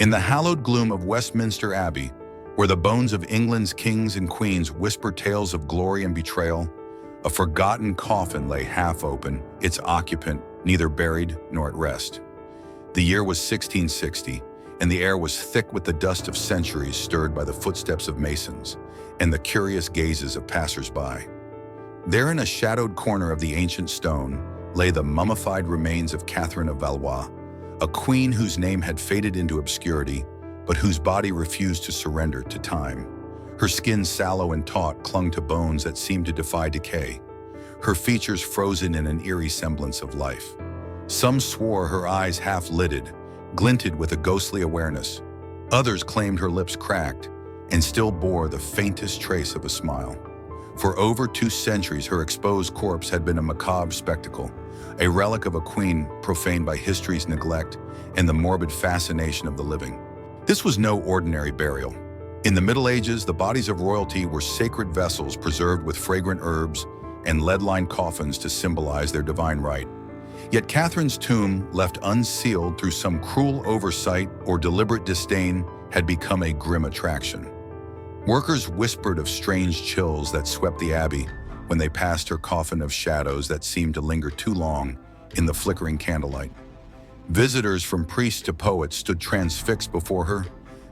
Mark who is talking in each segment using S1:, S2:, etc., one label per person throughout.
S1: In the hallowed gloom of Westminster Abbey, where the bones of England's kings and queens whisper tales of glory and betrayal, a forgotten coffin lay half open, its occupant neither buried nor at rest. The year was 1660, and the air was thick with the dust of centuries stirred by the footsteps of masons and the curious gazes of passersby. There in a shadowed corner of the ancient stone lay the mummified remains of Catherine of Valois, a queen whose name had faded into obscurity, but whose body refused to surrender to time. Her skin, sallow and taut, clung to bones that seemed to defy decay, her features frozen in an eerie semblance of life. Some swore her eyes half-lidded, glinted with a ghostly awareness. Others claimed her lips cracked and still bore the faintest trace of a smile. For over 2 centuries, her exposed corpse had been a macabre spectacle, a relic of a queen profaned by history's neglect and the morbid fascination of the living. This was no ordinary burial. In the Middle Ages, the bodies of royalty were sacred vessels preserved with fragrant herbs and lead-lined coffins to symbolize their divine right. Yet Catherine's tomb, left unsealed through some cruel oversight or deliberate disdain, had become a grim attraction. Workers whispered of strange chills that swept the abbey when they passed her coffin of shadows that seemed to linger too long in the flickering candlelight. Visitors from priests to poets stood transfixed before her,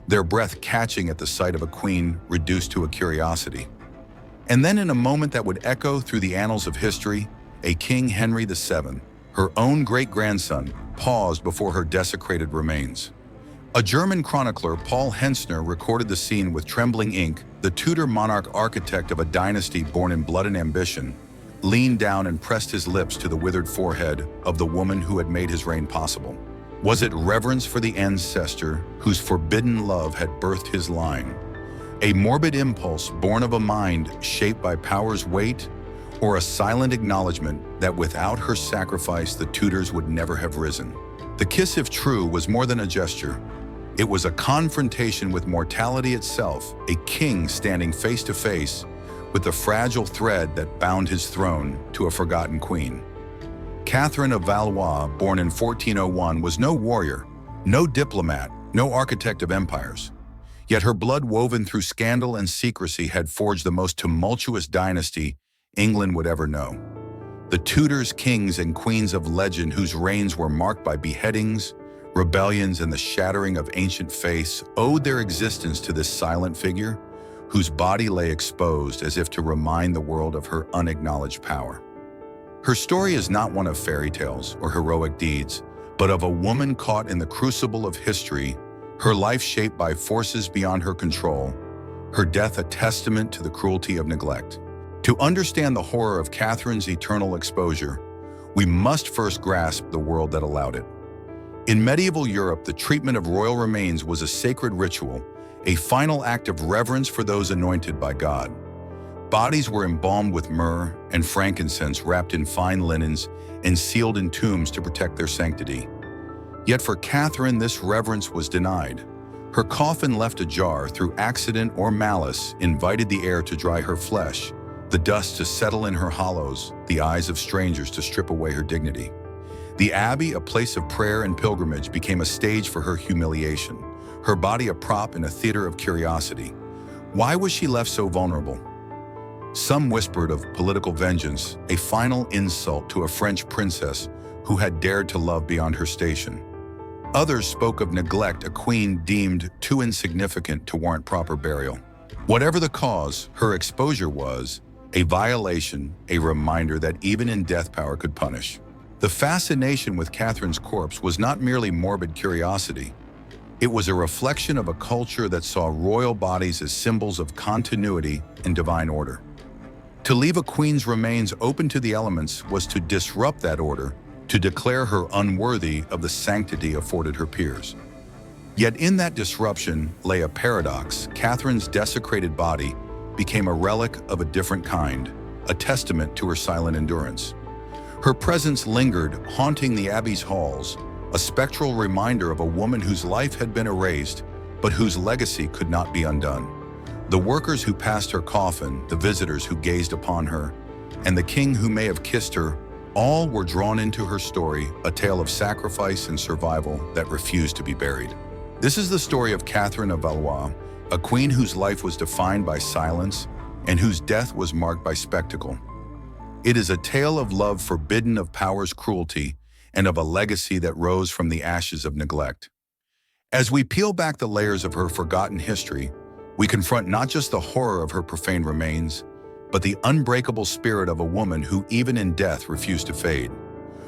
S1: their breath catching at the sight of a queen reduced to a curiosity. And then in a moment that would echo through the annals of history, a King Henry VII, her own great-grandson, paused before her desecrated remains. A German chronicler, Paul Hensner, recorded the scene with trembling ink. The Tudor monarch, architect of a dynasty born in blood and ambition, leaned down and pressed his lips to the withered forehead of the woman who had made his reign possible. Was it reverence for the ancestor whose forbidden love had birthed his line? A morbid impulse born of a mind shaped by power's weight, or a silent acknowledgement that without her sacrifice the Tudors would never have risen? The kiss, if true, was more than a gesture. It was a confrontation with mortality itself, a king standing face to face with the fragile thread that bound his throne to a forgotten queen. Catherine of Valois, born in 1401, was no warrior, no diplomat, no architect of empires. Yet her blood, woven through scandal and secrecy, had forged the most tumultuous dynasty England would ever know. The Tudors, kings and queens of legend whose reigns were marked by beheadings, rebellions, and the shattering of ancient faiths, owed their existence to this silent figure, whose body lay exposed as if to remind the world of her unacknowledged power. Her story is not one of fairy tales or heroic deeds, but of a woman caught in the crucible of history, her life shaped by forces beyond her control, her death a testament to the cruelty of neglect. To understand the horror of Catherine's eternal exposure, we must first grasp the world that allowed it. In medieval Europe, the treatment of royal remains was a sacred ritual, a final act of reverence for those anointed by God. Bodies were embalmed with myrrh and frankincense, wrapped in fine linens and sealed in tombs to protect their sanctity. Yet for Catherine, this reverence was denied. Her coffin, left ajar through accident or malice, invited the air to dry her flesh, the dust to settle in her hollows, the eyes of strangers to strip away her dignity. The abbey, a place of prayer and pilgrimage, became a stage for her humiliation, her body a prop in a theater of curiosity. Why was she left so vulnerable? Some whispered of political vengeance, a final insult to a French princess who had dared to love beyond her station. Others spoke of neglect, a queen deemed too insignificant to warrant proper burial. Whatever the cause, her exposure was a violation, a reminder that even in death power could punish. The fascination with Catherine's corpse was not merely morbid curiosity. It was a reflection of a culture that saw royal bodies as symbols of continuity and divine order. To leave a queen's remains open to the elements was to disrupt that order, to declare her unworthy of the sanctity afforded her peers. Yet in that disruption lay a paradox. Catherine's desecrated body became a relic of a different kind, a testament to her silent endurance. Her presence lingered, haunting the abbey's halls, a spectral reminder of a woman whose life had been erased, but whose legacy could not be undone. The workers who passed her coffin, the visitors who gazed upon her, and the king who may have kissed her, all were drawn into her story, a tale of sacrifice and survival that refused to be buried. This is the story of Catherine of Valois, a queen whose life was defined by silence and whose death was marked by spectacle. It is a tale of love forbidden of power's cruelty and of a legacy that rose from the ashes of neglect. As we peel back the layers of her forgotten history, we confront not just the horror of her profaned remains, but the unbreakable spirit of a woman who, even in death, refused to fade.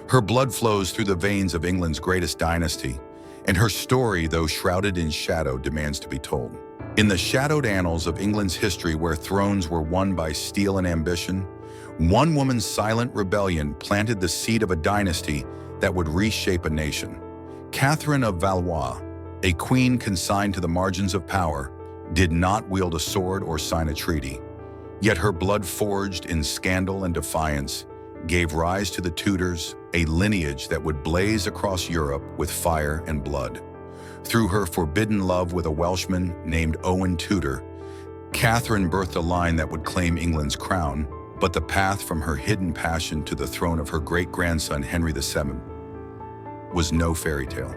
S1: Her blood flows through the veins of England's greatest dynasty, and her story, though shrouded in shadow, demands to be told. In the shadowed annals of England's history, where thrones were won by steel and ambition, one woman's silent rebellion planted the seed of a dynasty that would reshape a nation. Catherine of Valois, a queen consigned to the margins of power, did not wield a sword or sign a treaty. Yet her blood forged in scandal and defiance gave rise to the Tudors, a lineage that would blaze across Europe with fire and blood. Through her forbidden love with a Welshman named Owen Tudor, Catherine birthed a line that would claim England's crown, but the path from her hidden passion to the throne of her great-grandson Henry VII was no fairy tale.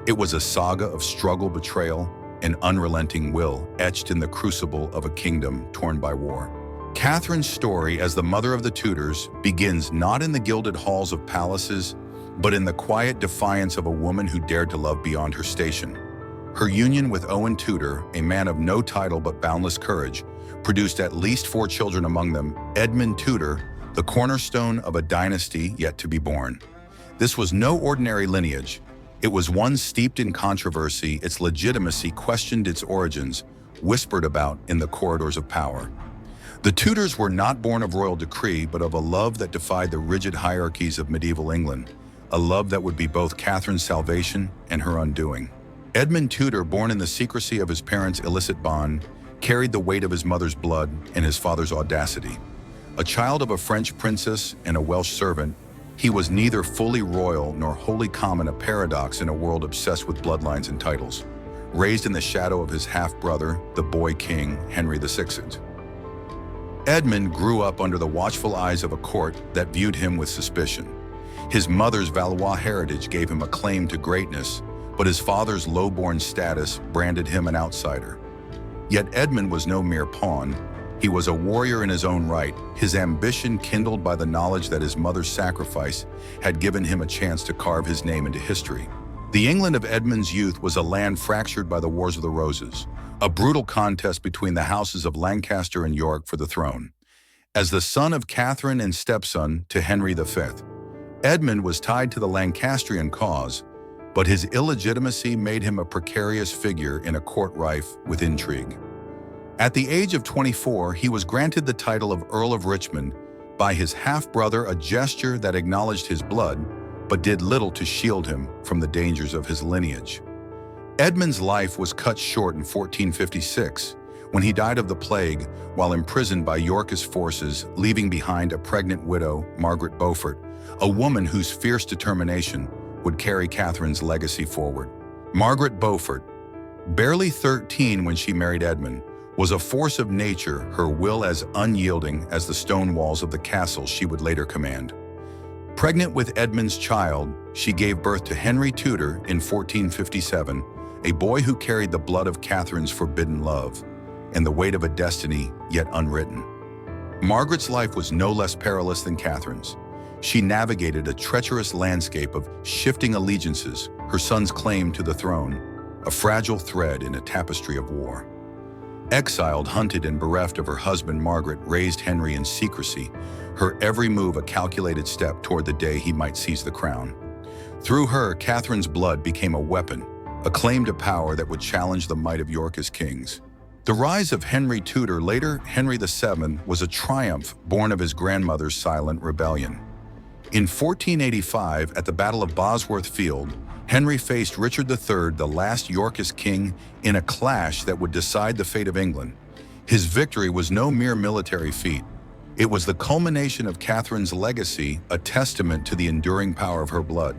S1: It was a saga of struggle, betrayal, and unrelenting will etched in the crucible of a kingdom torn by war. Catherine's story as the mother of the Tudors begins not in the gilded halls of palaces, but in the quiet defiance of a woman who dared to love beyond her station. Her union with Owen Tudor, a man of no title but boundless courage, produced at least 4 children, among them Edmund Tudor, the cornerstone of a dynasty yet to be born. This was no ordinary lineage. It was one steeped in controversy, its legitimacy questioned, its origins whispered about in the corridors of power. The Tudors were not born of royal decree, but of a love that defied the rigid hierarchies of medieval England, a love that would be both Catherine's salvation and her undoing. Edmund Tudor, born in the secrecy of his parents' illicit bond, carried the weight of his mother's blood and his father's audacity. A child of a French princess and a Welsh servant, he was neither fully royal nor wholly common, a paradox in a world obsessed with bloodlines and titles. Raised in the shadow of his half-brother, the boy king, Henry VI. Edmund grew up under the watchful eyes of a court that viewed him with suspicion. His mother's Valois heritage gave him a claim to greatness, but his father's low-born status branded him an outsider. Yet Edmund was no mere pawn. He was a warrior in his own right, his ambition kindled by the knowledge that his mother's sacrifice had given him a chance to carve his name into history. The England of Edmund's youth was a land fractured by the Wars of the Roses, a brutal contest between the houses of Lancaster and York for the throne. As the son of Catherine and stepson to Henry V, Edmund was tied to the Lancastrian cause, but his illegitimacy made him a precarious figure in a court rife with intrigue. At the age of 24, he was granted the title of Earl of Richmond by his half-brother, a gesture that acknowledged his blood, but did little to shield him from the dangers of his lineage. Edmund's life was cut short in 1456, when he died of the plague while imprisoned by Yorkist forces, leaving behind a pregnant widow, Margaret Beaufort, a woman whose fierce determination would carry Catherine's legacy forward. Margaret Beaufort, barely 13 when she married Edmund, was a force of nature, her will as unyielding as the stone walls of the castle she would later command. Pregnant with Edmund's child, she gave birth to Henry Tudor in 1457, a boy who carried the blood of Catherine's forbidden love and the weight of a destiny yet unwritten. Margaret's life was no less perilous than Catherine's. She navigated a treacherous landscape of shifting allegiances, her son's claim to the throne, a fragile thread in a tapestry of war. Exiled, hunted, and bereft of her husband, Margaret raised Henry in secrecy, her every move a calculated step toward the day he might seize the crown. Through her, Catherine's blood became a weapon, a claim to power that would challenge the might of Yorkist kings. The rise of Henry Tudor, later Henry VII, was a triumph born of his grandmother's silent rebellion. In 1485, at the Battle of Bosworth Field, Henry faced Richard III, the last Yorkist king, in a clash that would decide the fate of England. His victory was no mere military feat. It was the culmination of Catherine's legacy, a testament to the enduring power of her blood.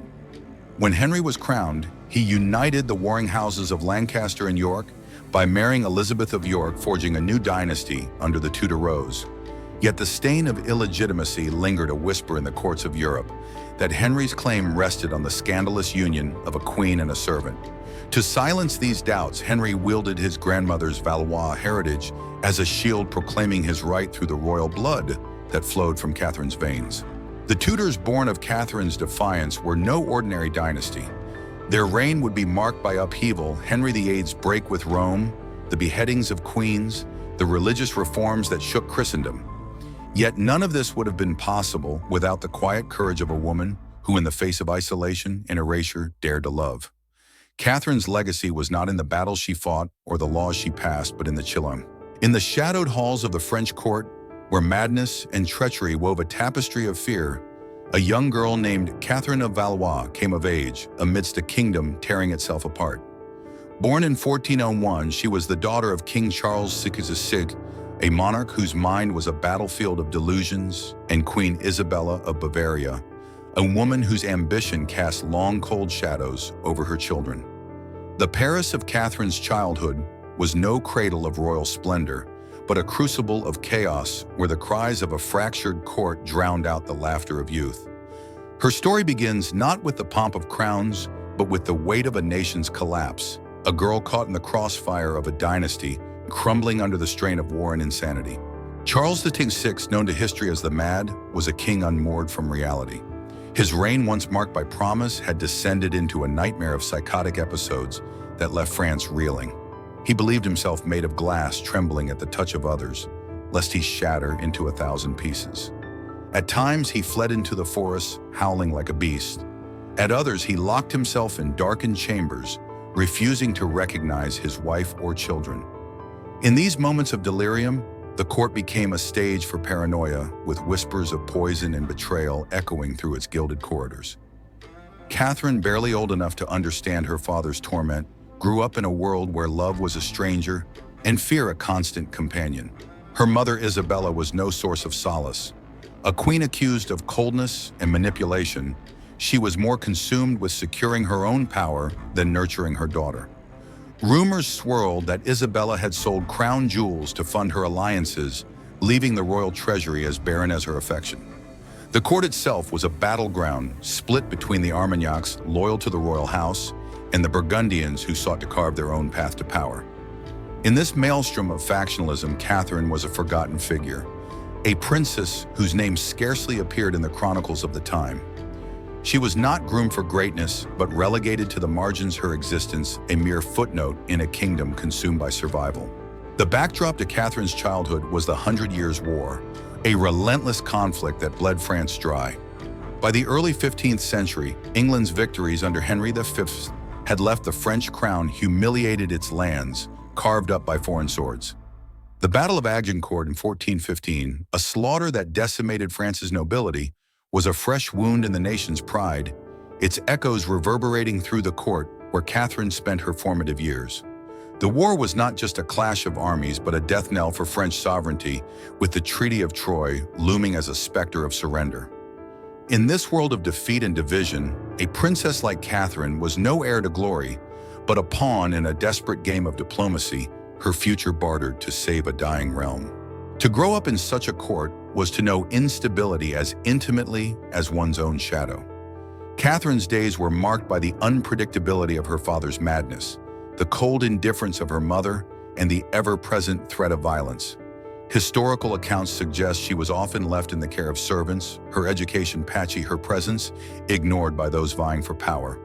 S1: When Henry was crowned, he united the warring houses of Lancaster and York by marrying Elizabeth of York, forging a new dynasty under the Tudor rose. Yet the stain of illegitimacy lingered, a whisper in the courts of Europe that Henry's claim rested on the scandalous union of a queen and a servant. To silence these doubts, Henry wielded his grandmother's Valois heritage as a shield, proclaiming his right through the royal blood that flowed from Catherine's veins. The Tudors, born of Catherine's defiance, were no ordinary dynasty. Their reign would be marked by upheaval: Henry VIII's break with Rome, the beheadings of queens, the religious reforms that shook Christendom. Yet none of this would have been possible without the quiet courage of a woman who, in the face of isolation and erasure, dared to love. Catherine's legacy was not in the battles she fought or the laws she passed, but in the chillum. In the shadowed halls of the French court, where madness and treachery wove a tapestry of fear, a young girl named Catherine of Valois came of age amidst a kingdom tearing itself apart. Born in 1401, she was the daughter of King Charles VI, a monarch whose mind was a battlefield of delusions, and Queen Isabella of Bavaria, a woman whose ambition cast long, cold shadows over her children. The Paris of Catherine's childhood was no cradle of royal splendor, but a crucible of chaos where the cries of a fractured court drowned out the laughter of youth. Her story begins not with the pomp of crowns, but with the weight of a nation's collapse, a girl caught in the crossfire of a dynasty crumbling under the strain of war and insanity. Charles VI, known to history as the Mad, was a king unmoored from reality. His reign, once marked by promise, had descended into a nightmare of psychotic episodes that left France reeling. He believed himself made of glass, trembling at the touch of others, lest he shatter into 1,000 pieces. At times, he fled into the forests, howling like a beast. At others, he locked himself in darkened chambers, refusing to recognize his wife or children. In these moments of delirium, the court became a stage for paranoia, with whispers of poison and betrayal echoing through its gilded corridors. Catherine, barely old enough to understand her father's torment, grew up in a world where love was a stranger and fear a constant companion. Her mother, Isabella, was no source of solace. A queen accused of coldness and manipulation, she was more consumed with securing her own power than nurturing her daughter. Rumors swirled that Isabella had sold crown jewels to fund her alliances, leaving the royal treasury as barren as her affection. The court itself was a battleground, split between the Armagnacs, loyal to the royal house, and the Burgundians, who sought to carve their own path to power. In this maelstrom of factionalism, Catherine was a forgotten figure, a princess whose name scarcely appeared in the chronicles of the time. She was not groomed for greatness, but relegated to the margins, her existence a mere footnote in a kingdom consumed by survival. The backdrop to Catherine's childhood was the 100 Years' War, a relentless conflict that bled France dry. By the early 15th century, England's victories under Henry V had left the French crown humiliated, its lands carved up by foreign swords. The Battle of Agincourt in 1415, a slaughter that decimated France's nobility, was a fresh wound in the nation's pride, its echoes reverberating through the court where Catherine spent her formative years. The war was not just a clash of armies, but a death knell for French sovereignty, with the Treaty of Troyes looming as a specter of surrender. In this world of defeat and division, a princess like Catherine was no heir to glory, but a pawn in a desperate game of diplomacy, her future bartered to save a dying realm. To grow up in such a court was to know instability as intimately as one's own shadow. Catherine's days were marked by the unpredictability of her father's madness, the cold indifference of her mother, and the ever-present threat of violence. Historical accounts suggest she was often left in the care of servants, her education patchy, her presence ignored by those vying for power.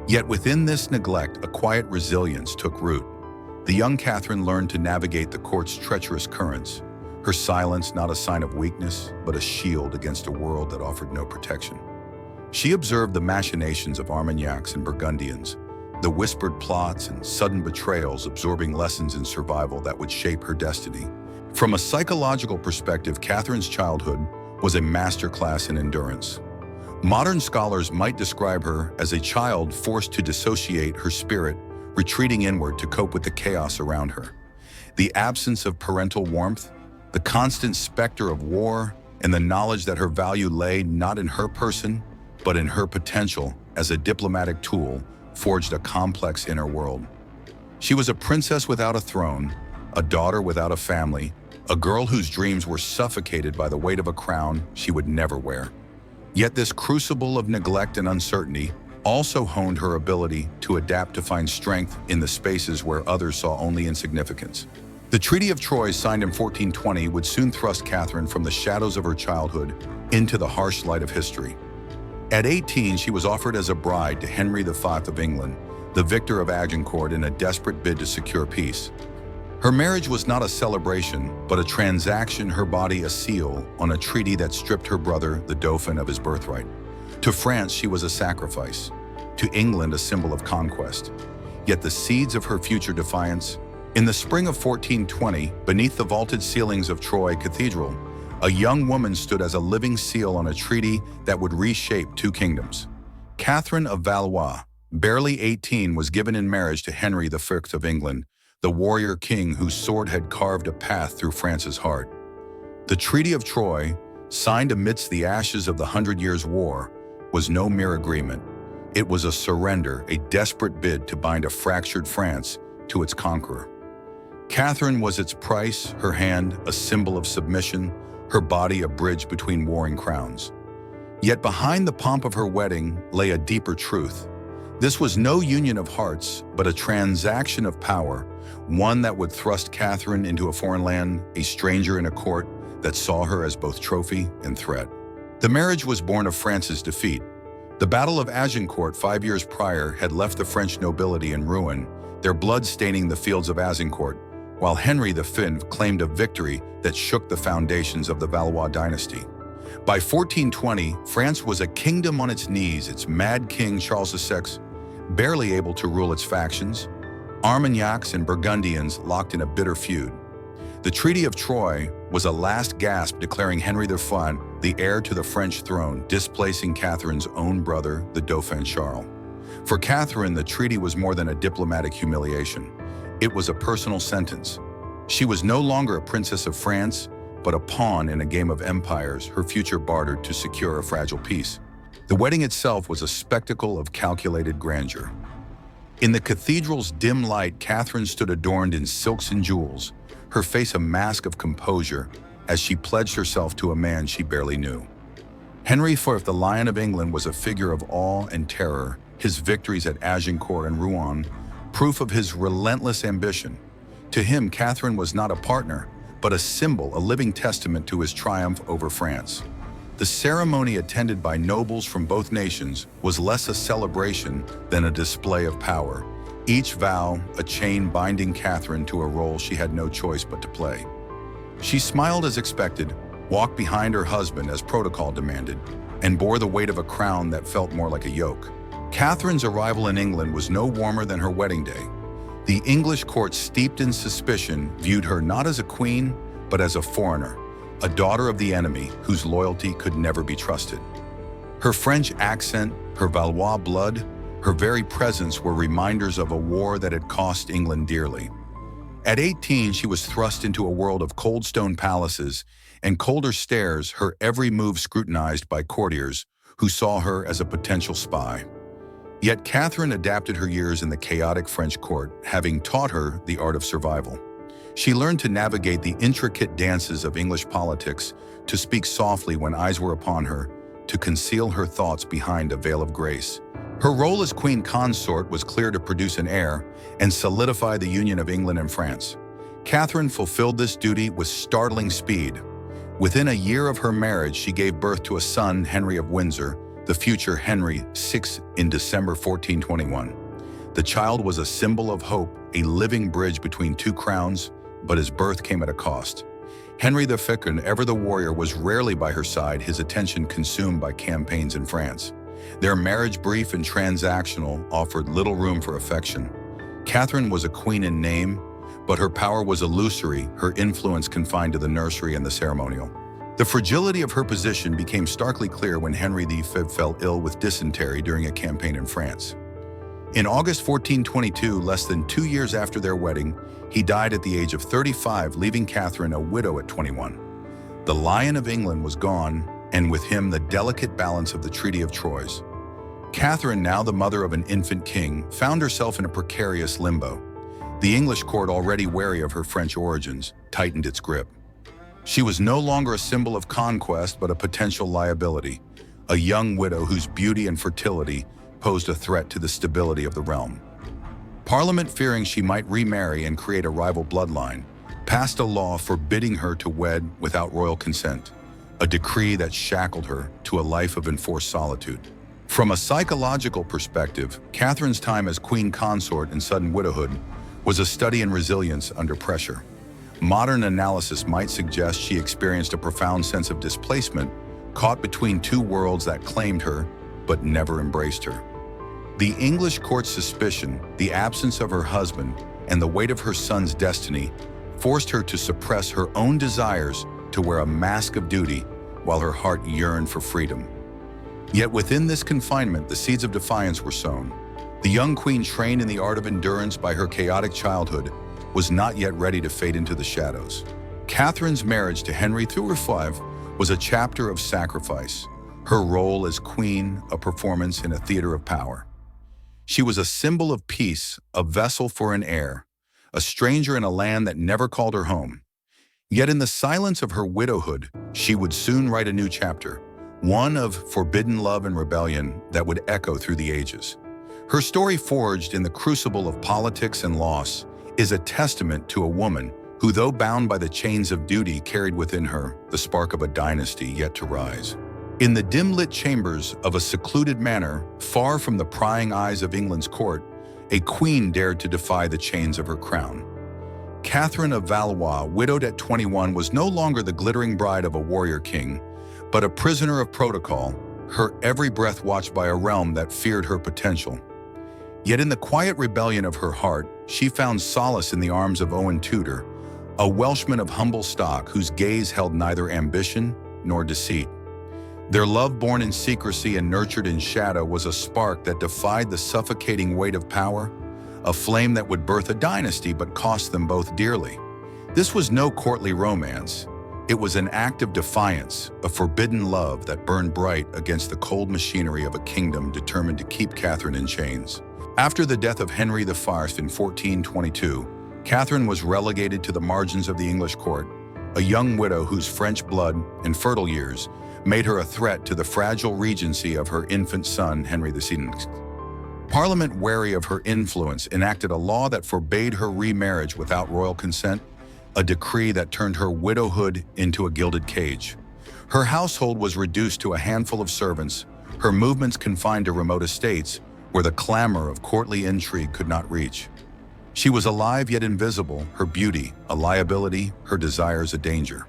S1: Yet within this neglect, a quiet resilience took root. The young Catherine learned to navigate the court's treacherous currents, her silence not a sign of weakness, but a shield against a world that offered no protection. She observed the machinations of Armagnacs and Burgundians, the whispered plots and sudden betrayals, absorbing lessons in survival that would shape her destiny. From a psychological perspective, Catherine's childhood was a masterclass in endurance. Modern scholars might describe her as a child forced to dissociate her spirit, retreating inward to cope with the chaos around her. The absence of parental warmth, the constant specter of war, and the knowledge that her value lay not in her person, but in her potential as a diplomatic tool, forged a complex inner world. She was a princess without a throne, a daughter without a family, a girl whose dreams were suffocated by the weight of a crown she would never wear. Yet this crucible of neglect and uncertainty also honed her ability to adapt to find strength in the spaces where others saw only insignificance. The Treaty of Troyes, signed in 1420, would soon thrust Catherine from the shadows of her childhood into the harsh light of history. At 18, she was offered as a bride to Henry V of England, the victor of Agincourt, in a desperate bid to secure peace. Her marriage was not a celebration, but a transaction, her body a seal on a treaty that stripped her brother, the Dauphin, of his birthright. To France, she was a sacrifice. To England, a symbol of conquest. Yet the seeds of her future defiance. In the spring of 1420, beneath the vaulted ceilings of Troyes Cathedral, a young woman stood as a living seal on a treaty that would reshape two kingdoms. Catherine of Valois, barely 18, was given in marriage to Henry V of England, the warrior king whose sword had carved a path through France's heart. The Treaty of Troyes, signed amidst the ashes of the 100 Years' War, was no mere agreement. It was a surrender, a desperate bid to bind a fractured France to its conqueror. Catherine was its price, her hand a symbol of submission, her body a bridge between warring crowns. Yet behind the pomp of her wedding lay a deeper truth. This was no union of hearts, but a transaction of power, one that would thrust Catherine into a foreign land, a stranger in a court that saw her as both trophy and threat. The marriage was born of France's defeat. The Battle of Agincourt 5 years prior had left the French nobility in ruin, their blood staining the fields of Azincourt, while Henry V claimed a victory that shook the foundations of the Valois dynasty. By 1420, France was a kingdom on its knees, its mad king Charles VI barely able to rule its factions, Armagnacs and Burgundians locked in a bitter feud. The Treaty of Troyes was a last gasp declaring Henry V the heir to the French throne, displacing Catherine's own brother, the Dauphin Charles. For Catherine, the treaty was more than a diplomatic humiliation. It was a personal sentence. She was no longer a princess of France, but a pawn in a game of empires, her future bartered to secure a fragile peace. The wedding itself was a spectacle of calculated grandeur. In the cathedral's dim light, Catherine stood adorned in silks and jewels, her face a mask of composure as she pledged herself to a man she barely knew. Henry IV, the Lion of England, was a figure of awe and terror, his victories at Agincourt and Rouen, proof of his relentless ambition. To him, Catherine was not a partner, but a symbol, a living testament to his triumph over France. The ceremony, attended by nobles from both nations, was less a celebration than a display of power. Each vow, a chain binding Catherine to a role she had no choice but to play. She smiled as expected, walked behind her husband as protocol demanded, and bore the weight of a crown that felt more like a yoke. Catherine's arrival in England was no warmer than her wedding day. The English court, steeped in suspicion, viewed her not as a queen, but as a foreigner, a daughter of the enemy whose loyalty could never be trusted. Her French accent, her Valois blood, her very presence were reminders of a war that had cost England dearly. At 18, she was thrust into a world of cold stone palaces and colder stares, her every move scrutinized by courtiers who saw her as a potential spy. Yet Catherine adapted her years in the chaotic French court, having taught her the art of survival. She learned to navigate the intricate dances of English politics, to speak softly when eyes were upon her, to conceal her thoughts behind a veil of grace. Her role as queen consort was clear: to produce an heir and solidify the union of England and France. Catherine fulfilled this duty with startling speed. Within a year of her marriage, she gave birth to a son, Henry of Windsor, the future Henry VI, in December 1421. The child was a symbol of hope, a living bridge between two crowns, but his birth came at a cost. Henry V, ever the warrior, was rarely by her side, his attention consumed by campaigns in France. Their marriage, brief and transactional, offered little room for affection. Catherine was a queen in name, but her power was illusory, her influence confined to the nursery and the ceremonial. The fragility of her position became starkly clear when Henry V fell ill with dysentery during a campaign in France. In August 1422, less than 2 years after their wedding, he died at the age of 35, leaving Catherine a widow at 21. The Lion of England was gone, and with him the delicate balance of the Treaty of Troyes. Catherine, now the mother of an infant king, found herself in a precarious limbo. The English court, already wary of her French origins, tightened its grip. She was no longer a symbol of conquest, but a potential liability, a young widow whose beauty and fertility posed a threat to the stability of the realm. Parliament, fearing she might remarry and create a rival bloodline, passed a law forbidding her to wed without royal consent, a decree that shackled her to a life of enforced solitude. From a psychological perspective, Catherine's time as queen consort in sudden widowhood was a study in resilience under pressure. Modern analysis might suggest she experienced a profound sense of displacement, caught between two worlds that claimed her but never embraced her. The English court's suspicion, the absence of her husband, and the weight of her son's destiny forced her to suppress her own desires to wear a mask of duty while her heart yearned for freedom. Yet within this confinement, the seeds of defiance were sown. The young queen, trained in the art of endurance by her chaotic childhood, was not yet ready to fade into the shadows. Catherine's marriage to Henry V was a chapter of sacrifice, her role as queen a performance in a theater of power. She was a symbol of peace, a vessel for an heir, a stranger in a land that never called her home. Yet in the silence of her widowhood, she would soon write a new chapter, one of forbidden love and rebellion that would echo through the ages. Her story, forged in the crucible of politics and loss, is a testament to a woman who, though bound by the chains of duty, carried within her the spark of a dynasty yet to rise. In the dim-lit chambers of a secluded manor, far from the prying eyes of England's court, a queen dared to defy the chains of her crown. Catherine of Valois, widowed at 21, was no longer the glittering bride of a warrior king, but a prisoner of protocol, her every breath watched by a realm that feared her potential. Yet in the quiet rebellion of her heart, she found solace in the arms of Owen Tudor, a Welshman of humble stock whose gaze held neither ambition nor deceit. Their love, born in secrecy and nurtured in shadow, was a spark that defied the suffocating weight of power, a flame that would birth a dynasty but cost them both dearly. This was no courtly romance. It was an act of defiance, a forbidden love that burned bright against the cold machinery of a kingdom determined to keep Catherine in chains. After the death of Henry I in 1422, Catherine was relegated to the margins of the English court, a young widow whose French blood and fertile years made her a threat to the fragile regency of her infant son, Henry VI. Parliament, wary of her influence, enacted a law that forbade her remarriage without royal consent, a decree that turned her widowhood into a gilded cage. Her household was reduced to a handful of servants, her movements confined to remote estates where the clamor of courtly intrigue could not reach. She was alive yet invisible, her beauty a liability, her desires a danger.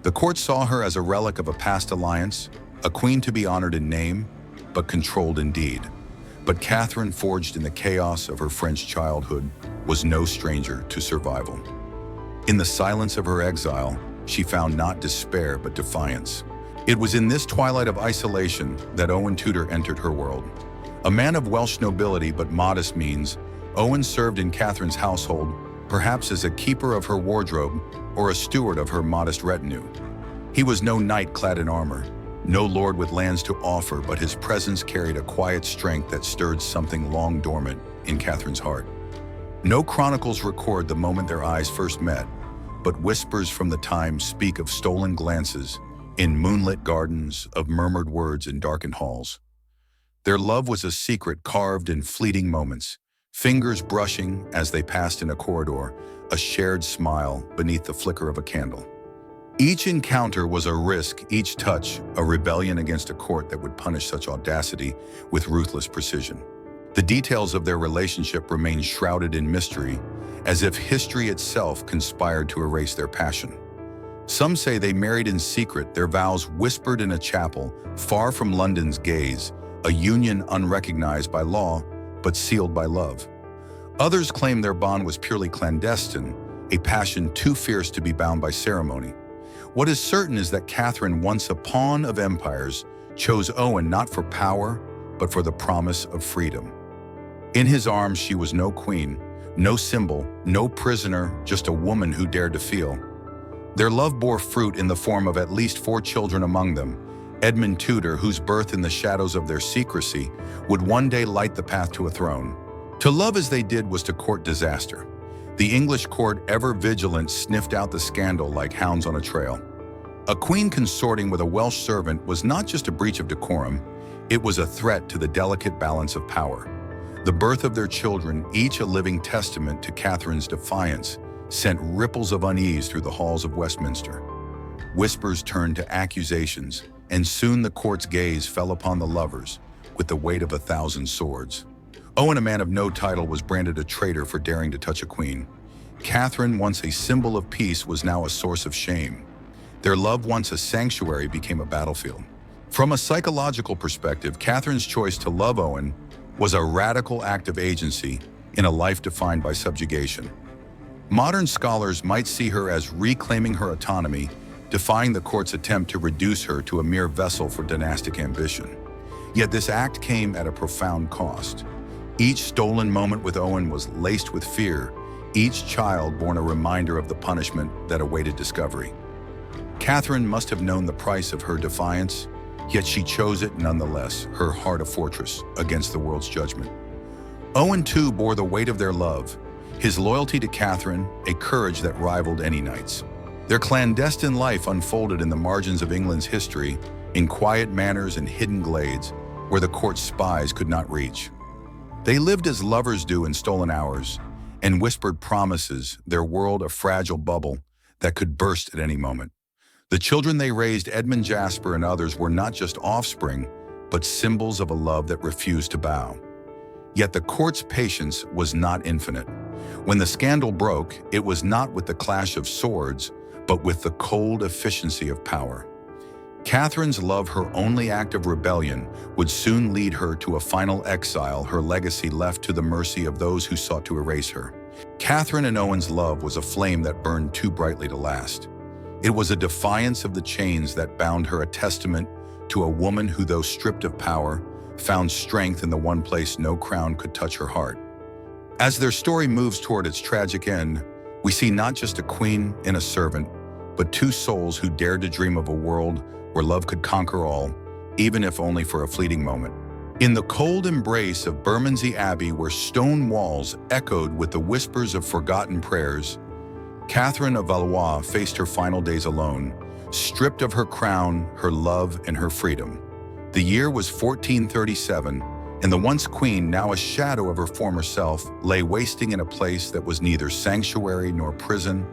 S1: The court saw her as a relic of a past alliance, a queen to be honored in name, but controlled in deed. But Catherine, forged in the chaos of her French childhood, was no stranger to survival. In the silence of her exile, she found not despair but defiance. It was in this twilight of isolation that Owen Tudor entered her world. A man of Welsh nobility but modest means, Owen served in Catherine's household, perhaps as a keeper of her wardrobe or a steward of her modest retinue. He was no knight clad in armor, no lord with lands to offer, but his presence carried a quiet strength that stirred something long dormant in Catherine's heart. No chronicles record the moment their eyes first met, but whispers from the time speak of stolen glances in moonlit gardens, of murmured words in darkened halls. Their love was a secret carved in fleeting moments, fingers brushing as they passed in a corridor, a shared smile beneath the flicker of a candle. Each encounter was a risk, each touch a rebellion against a court that would punish such audacity with ruthless precision. The details of their relationship remain shrouded in mystery, as if history itself conspired to erase their passion. Some say they married in secret, their vows whispered in a chapel far from London's gaze, a union unrecognized by law, but sealed by love. Others claim their bond was purely clandestine, a passion too fierce to be bound by ceremony. What is certain is that Catherine, once a pawn of empires, chose Owen not for power, but for the promise of freedom. In his arms, she was no queen, no symbol, no prisoner, just a woman who dared to feel. Their love bore fruit in the form of at least 4 children among them. Edmund Tudor, whose birth in the shadows of their secrecy would one day light the path to a throne. To love as they did was to court disaster. The English court, ever vigilant, sniffed out the scandal like hounds on a trail. A queen consorting with a Welsh servant was not just a breach of decorum, it was a threat to the delicate balance of power. The birth of their children, each a living testament to Catherine's defiance, sent ripples of unease through the halls of Westminster. Whispers turned to accusations, and soon the court's gaze fell upon the lovers, with the weight of 1,000 swords. Owen, a man of no title, was branded a traitor for daring to touch a queen. Catherine, once a symbol of peace, was now a source of shame. Their love, once a sanctuary, became a battlefield. From a psychological perspective, Catherine's choice to love Owen was a radical act of agency in a life defined by subjugation. Modern scholars might see her as reclaiming her autonomy, defying the court's attempt to reduce her to a mere vessel for dynastic ambition. Yet this act came at a profound cost. Each stolen moment with Owen was laced with fear, each child born a reminder of the punishment that awaited discovery. Catherine must have known the price of her defiance, yet she chose it nonetheless, her heart a fortress against the world's judgment. Owen too bore the weight of their love, his loyalty to Catherine a courage that rivaled any knight's. Their clandestine life unfolded in the margins of England's history, in quiet manors and hidden glades where the court's spies could not reach. They lived as lovers do in stolen hours, and whispered promises, their world a fragile bubble that could burst at any moment. The children they raised, Edmund Jasper and others, were not just offspring, but symbols of a love that refused to bow. Yet the court's patience was not infinite. When the scandal broke, it was not with the clash of swords, but with the cold efficiency of power. Catherine's love, her only act of rebellion, would soon lead her to a final exile, her legacy left to the mercy of those who sought to erase her. Catherine and Owen's love was a flame that burned too brightly to last. It was a defiance of the chains that bound her, a testament to a woman who, though stripped of power, found strength in the one place no crown could touch her heart. As their story moves toward its tragic end, we see not just a queen and a servant, but two souls who dared to dream of a world where love could conquer all, even if only for a fleeting moment. In the cold embrace of Bermondsey Abbey, where stone walls echoed with the whispers of forgotten prayers, Catherine of Valois faced her final days alone, stripped of her crown, her love, and her freedom. The year was 1437, and the once queen, now a shadow of her former self, lay wasting in a place that was neither sanctuary nor prison,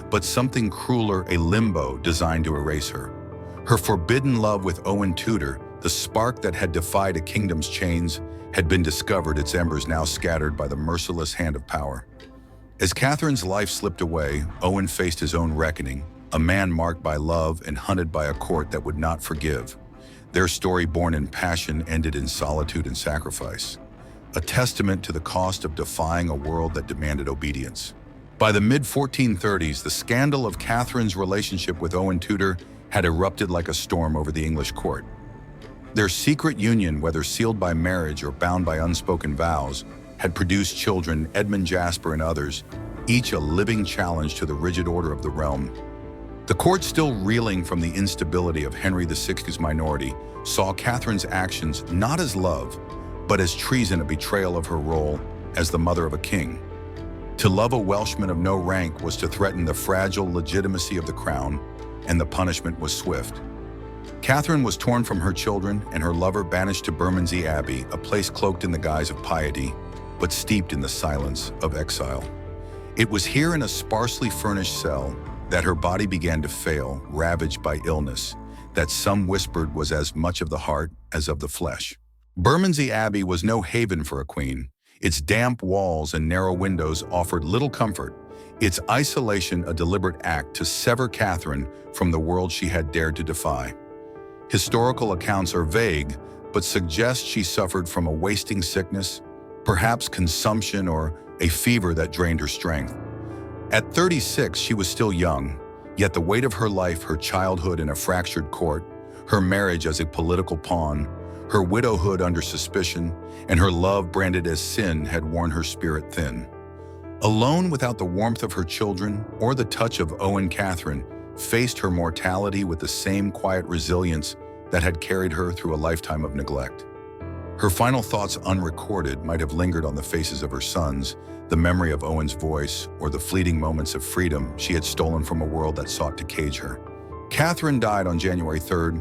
S1: but something crueler, a limbo designed to erase her. Her forbidden love with Owen Tudor, the spark that had defied a kingdom's chains, had been discovered, its embers now scattered by the merciless hand of power. As Catherine's life slipped away, Owen faced his own reckoning, a man marked by love and hunted by a court that would not forgive. Their story, born in passion, ended in solitude and sacrifice, a testament to the cost of defying a world that demanded obedience. By the mid-1430s, the scandal of Catherine's relationship with Owen Tudor had erupted like a storm over the English court. Their secret union, whether sealed by marriage or bound by unspoken vows, had produced children, Edmund Jasper and others, each a living challenge to the rigid order of the realm. The court, still reeling from the instability of Henry VI's minority, saw Catherine's actions not as love, but as treason, a betrayal of her role as the mother of a king. To love a Welshman of no rank was to threaten the fragile legitimacy of the crown, and the punishment was swift. Catherine was torn from her children and her lover banished to Bermondsey Abbey, a place cloaked in the guise of piety, but steeped in the silence of exile. It was here, in a sparsely furnished cell, that her body began to fail, ravaged by illness that some whispered was as much of the heart as of the flesh. Bermondsey Abbey was no haven for a queen. Its damp walls and narrow windows offered little comfort, its isolation a deliberate act to sever Catherine from the world she had dared to defy. Historical accounts are vague, but suggest she suffered from a wasting sickness, perhaps consumption or a fever that drained her strength. At 36, she was still young, yet the weight of her life, her childhood in a fractured court, her marriage as a political pawn, her widowhood under suspicion, and her love branded as sin had worn her spirit thin. Alone, without the warmth of her children or the touch of Owen, Catherine faced her mortality with the same quiet resilience that had carried her through a lifetime of neglect. Her final thoughts, unrecorded, might have lingered on the faces of her sons, the memory of Owen's voice, or the fleeting moments of freedom she had stolen from a world that sought to cage her. Catherine died on January 3rd,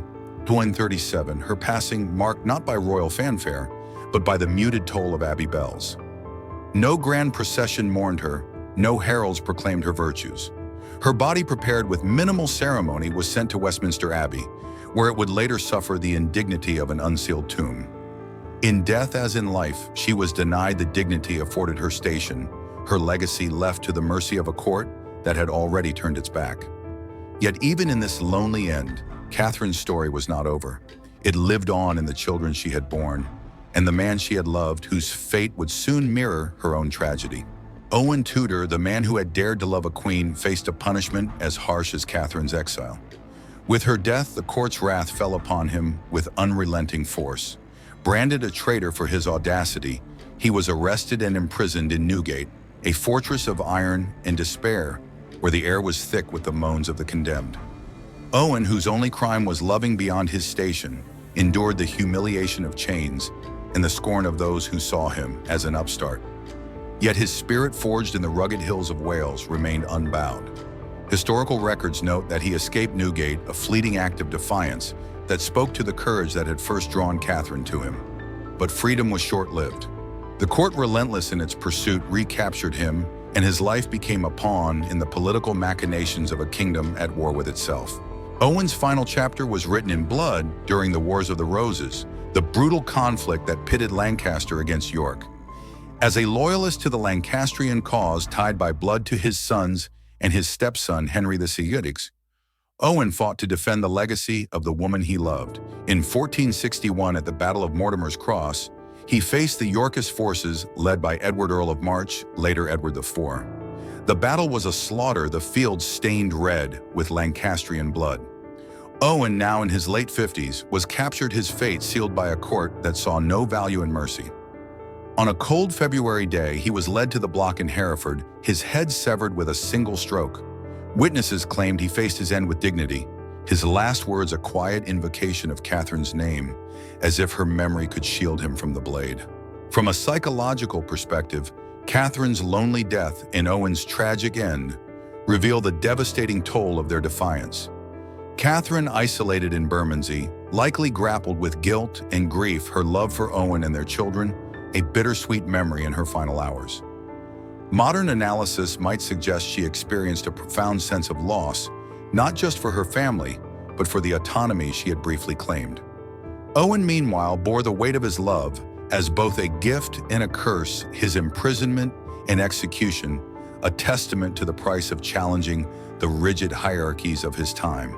S1: 1237, her passing marked not by royal fanfare, but by the muted toll of abbey bells. No grand procession mourned her, no heralds proclaimed her virtues. Her body, prepared with minimal ceremony, was sent to Westminster Abbey, where it would later suffer the indignity of an unsealed tomb. In death as in life, she was denied the dignity afforded her station, her legacy left to the mercy of a court that had already turned its back. Yet even in this lonely end, Catherine's story was not over. It lived on in the children she had borne, and the man she had loved, whose fate would soon mirror her own tragedy. Owen Tudor, the man who had dared to love a queen, faced a punishment as harsh as Catherine's exile. With her death, the court's wrath fell upon him with unrelenting force. Branded a traitor for his audacity, he was arrested and imprisoned in Newgate, a fortress of iron and despair, where the air was thick with the moans of the condemned. Owen, whose only crime was loving beyond his station, endured the humiliation of chains and the scorn of those who saw him as an upstart. Yet his spirit, forged in the rugged hills of Wales, remained unbowed. Historical records note that he escaped Newgate, a fleeting act of defiance that spoke to the courage that had first drawn Catherine to him. But freedom was short-lived. The court, relentless in its pursuit, recaptured him, and his life became a pawn in the political machinations of a kingdom at war with itself. Owen's final chapter was written in blood during the Wars of the Roses, the brutal conflict that pitted Lancaster against York. As a loyalist to the Lancastrian cause, tied by blood to his sons and his stepson Henry VI, Owen fought to defend the legacy of the woman he loved. In 1461, at the Battle of Mortimer's Cross, he faced the Yorkist forces led by Edward, Earl of March, later Edward IV. The battle was a slaughter, the field stained red with Lancastrian blood. Owen, now in his late 50s, was captured, his fate sealed by a court that saw no value in mercy. On a cold February day, he was led to the block in Hereford, his head severed with a single stroke. Witnesses claimed he faced his end with dignity, his last words a quiet invocation of Catherine's name, as if her memory could shield him from the blade. From a psychological perspective, Catherine's lonely death and Owen's tragic end reveal the devastating toll of their defiance. Catherine, isolated in Bermondsey, likely grappled with guilt and grief, her love for Owen and their children, a bittersweet memory in her final hours. Modern analysis might suggest she experienced a profound sense of loss, not just for her family, but for the autonomy she had briefly claimed. Owen, meanwhile, bore the weight of his love as both a gift and a curse, his imprisonment and execution, a testament to the price of challenging the rigid hierarchies of his time.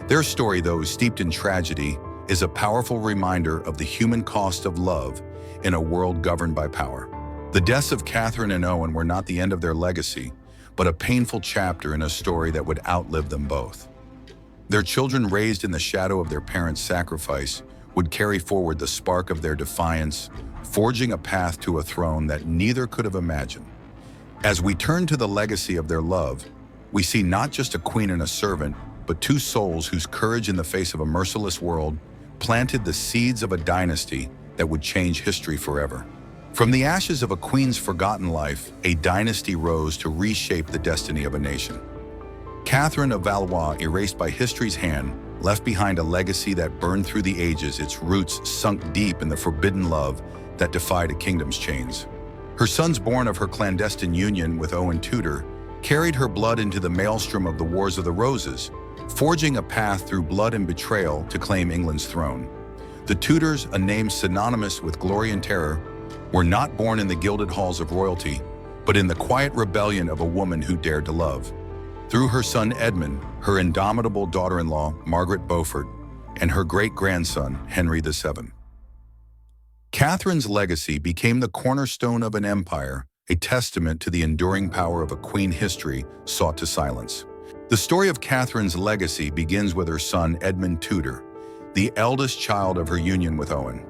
S1: Their story, though steeped in tragedy, is a powerful reminder of the human cost of love in a world governed by power. The deaths of Catherine and Owen were not the end of their legacy, but a painful chapter in a story that would outlive them both. Their children, raised in the shadow of their parents' sacrifice, would carry forward the spark of their defiance, forging a path to a throne that neither could have imagined. As we turn to the legacy of their love, we see not just a queen and a servant, but two souls whose courage in the face of a merciless world planted the seeds of a dynasty that would change history forever. From the ashes of a queen's forgotten life, a dynasty rose to reshape the destiny of a nation. Catherine of Valois, erased by history's hand, left behind a legacy that burned through the ages, its roots sunk deep in the forbidden love that defied a kingdom's chains. Her sons, born of her clandestine union with Owen Tudor, carried her blood into the maelstrom of the Wars of the Roses, forging a path through blood and betrayal to claim England's throne. The Tudors, a name synonymous with glory and terror, were not born in the gilded halls of royalty, but in the quiet rebellion of a woman who dared to love. Through her son Edmund, her indomitable daughter-in-law Margaret Beaufort, and her great-grandson Henry VII. Catherine's legacy became the cornerstone of an empire, a testament to the enduring power of a queen history sought to silence. The story of Catherine's legacy begins with her son Edmund Tudor, the eldest child of her union with Owen.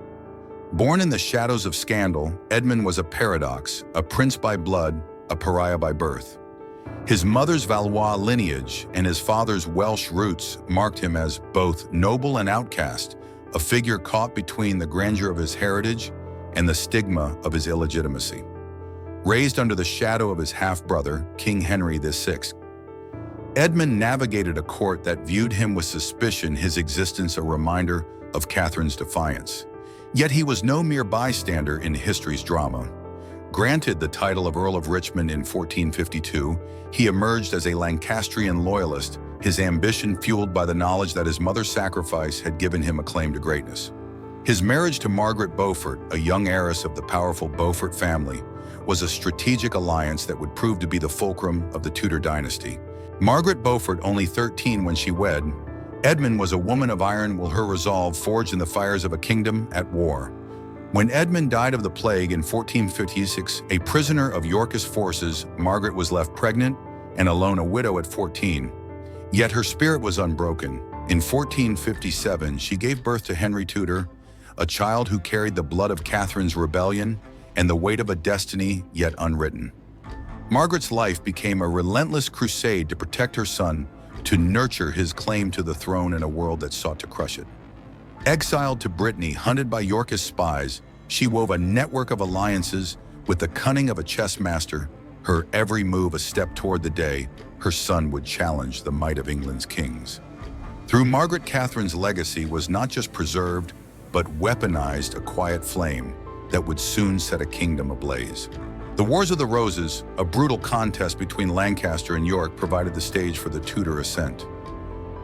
S1: Born in the shadows of scandal, Edmund was a paradox, a prince by blood, a pariah by birth. His mother's Valois lineage and his father's Welsh roots marked him as both noble and outcast, a figure caught between the grandeur of his heritage and the stigma of his illegitimacy. Raised under the shadow of his half-brother, King Henry VI, Edmund navigated a court that viewed him with suspicion, his existence a reminder of Catherine's defiance. Yet he was no mere bystander in history's drama. Granted the title of Earl of Richmond in 1452, he emerged as a Lancastrian loyalist, his ambition fueled by the knowledge that his mother's sacrifice had given him a claim to greatness. His marriage to Margaret Beaufort, a young heiress of the powerful Beaufort family, was a strategic alliance that would prove to be the fulcrum of the Tudor dynasty. Margaret Beaufort, only 13 when she wed, Edmund was a woman of iron, will her resolve forged in the fires of a kingdom at war. When Edmund died of the plague in 1456, a prisoner of Yorkist forces, Margaret was left pregnant and alone, a widow at 14. Yet her spirit was unbroken. In 1457, she gave birth to Henry Tudor, a child who carried the blood of Catherine's rebellion and the weight of a destiny yet unwritten. Margaret's life became a relentless crusade to protect her son, to nurture his claim to the throne in a world that sought to crush it. Exiled to Brittany, hunted by Yorkist spies, she wove a network of alliances with the cunning of a chess master, her every move a step toward the day her son would challenge the might of England's kings. Through Margaret, Catherine's legacy was not just preserved, but weaponized, a quiet flame that would soon set a kingdom ablaze. The Wars of the Roses, a brutal contest between Lancaster and York, provided the stage for the Tudor ascent.